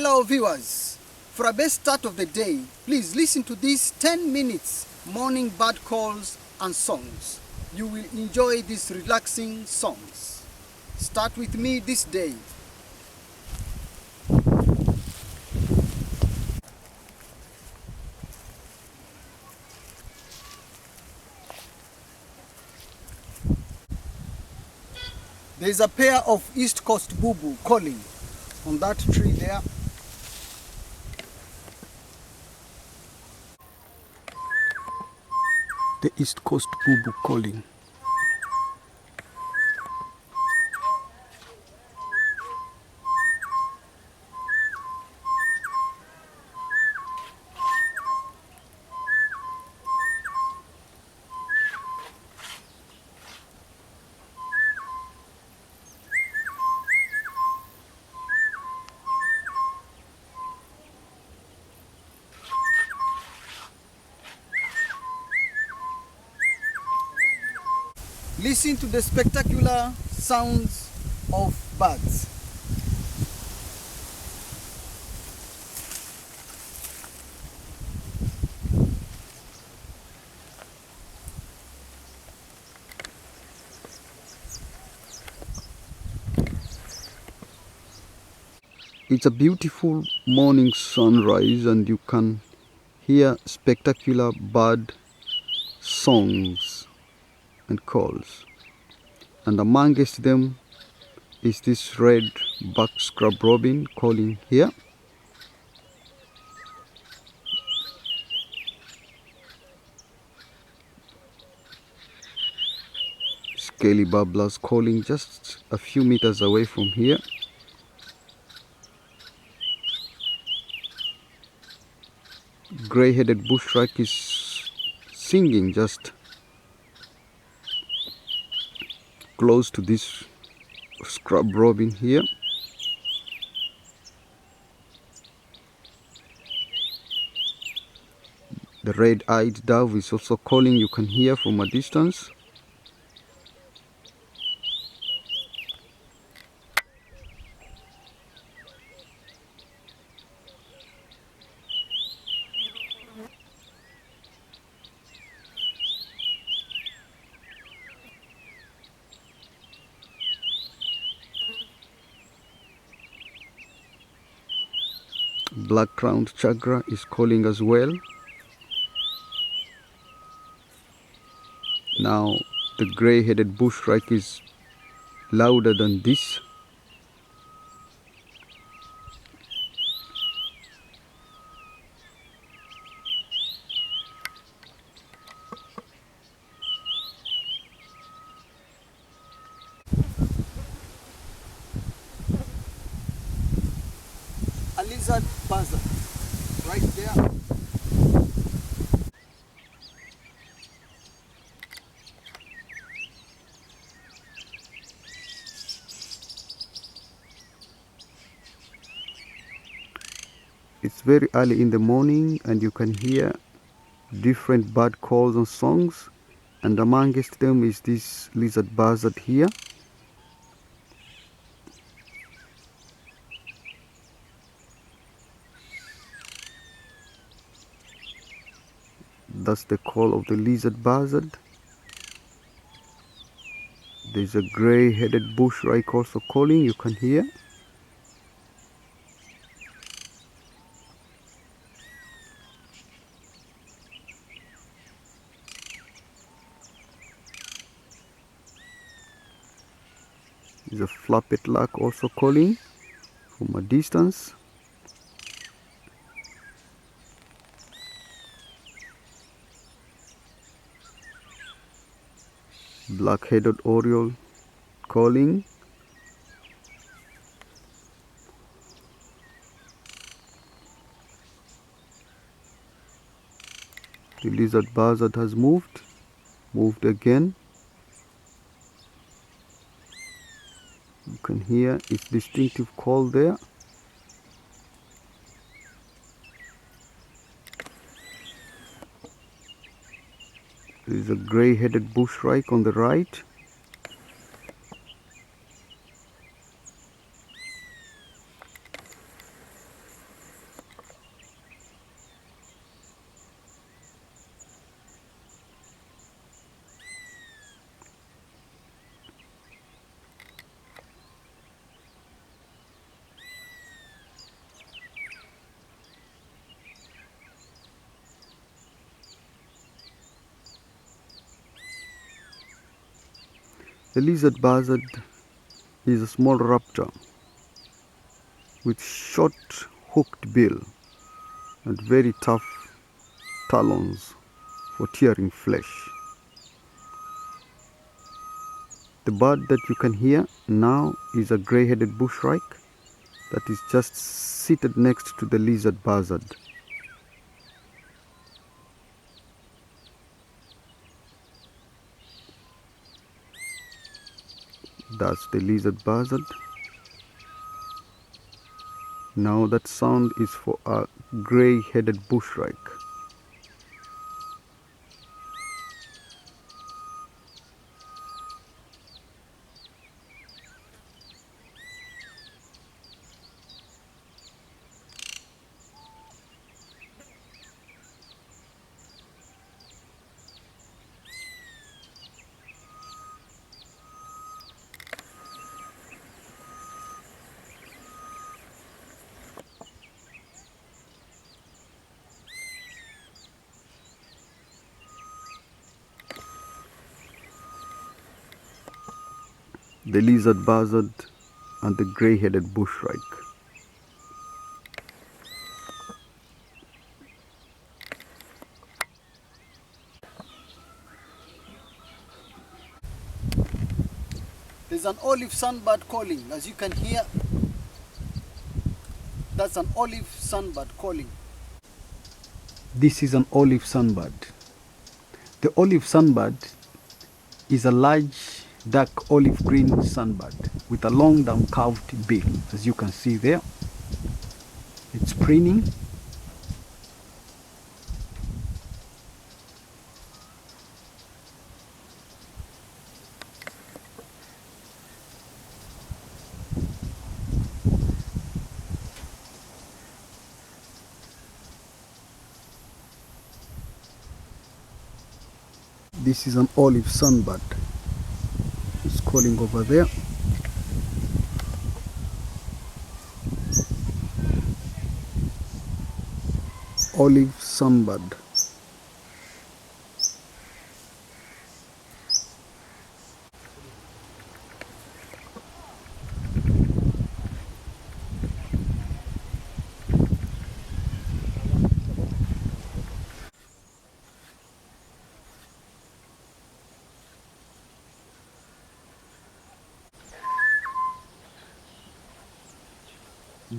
Hello viewers, for a best start of the day, please listen to these 10 minutes morning bird calls and songs. You will enjoy these relaxing songs. Start with me this day. There is a pair of East Coast boo-boo calling on that tree there. The East Coast boo-boo calling. Listen to the spectacular sounds of birds. It's a beautiful morning sunrise and you can hear spectacular bird songs and calls, and amongst them is this red-back scrub robin calling here. Scaly babblers calling just a few meters away from here. Grey-headed bushrack is singing just close to this scrub robin here. The red-eyed dove is also calling, you can hear from a distance. Black-crowned chagra is calling as well. Now the grey-headed bushrack is louder than this. A lizard buzzard right there. It's very early in the morning and you can hear different bird calls and songs, and amongst them is this lizard buzzard here. That's the call of the lizard buzzard. There's a grey-headed bushrack also calling, you can hear. There's a flappet lark also calling from a distance. Black-headed oriole calling. The lizard buzzard has moved again. You can hear its distinctive call there. There is a grey-headed bushrack on the right. The lizard buzzard is a small raptor with short hooked bill and very tough talons for tearing flesh. The bird that you can hear now is a grey-headed bushrike that is just seated next to the lizard buzzard. That's the lizard buzzard. Now that sound is for a grey-headed bushrike. The lizard buzzard and the grey-headed bushrike. There's an olive sunbird calling, as you can hear. That's an olive sunbird calling. This is an olive sunbird. The olive sunbird is a large, dark olive green sunbird with a long down curved bill, as you can see there. It's preening. This is an olive sunbird. It's calling over there. Olive sunbird.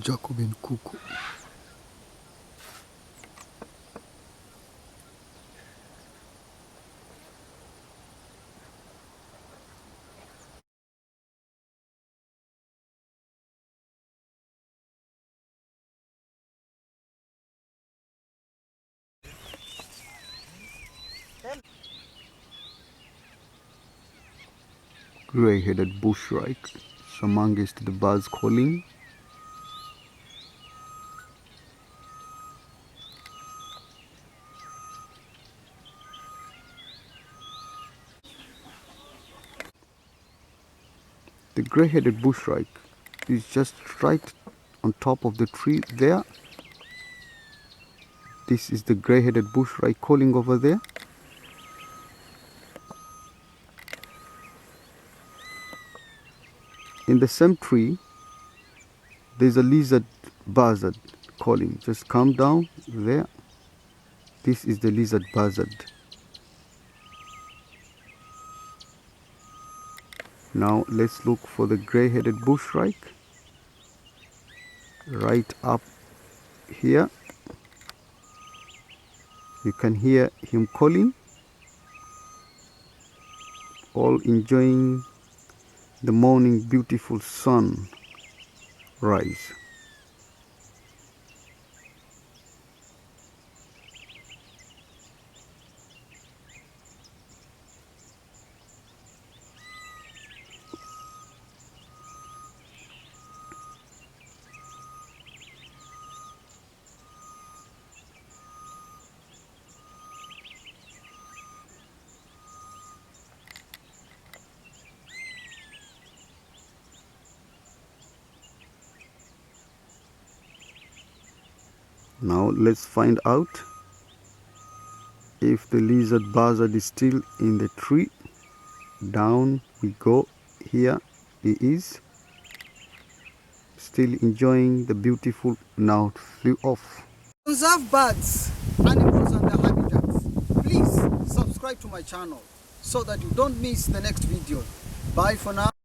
Jacobin cuckoo. Grey-headed bushrike, amongst the birds calling. The grey-headed bushrike is just right on top of the tree there. This is the grey-headed bushrike calling over there. In the same tree, there's a lizard buzzard calling. Just come down there. This is the lizard buzzard. Now let's look for the grey-headed bushrike. Right up here. You can hear him calling. All enjoying the morning beautiful sun rise. Now let's find out if the lizard buzzard is still in the tree down We go. Here he is, still enjoying the beautiful. Now it flew off. Conserve birds, animals and their habitats. Please subscribe to my channel so that you don't miss the next video. Bye for now.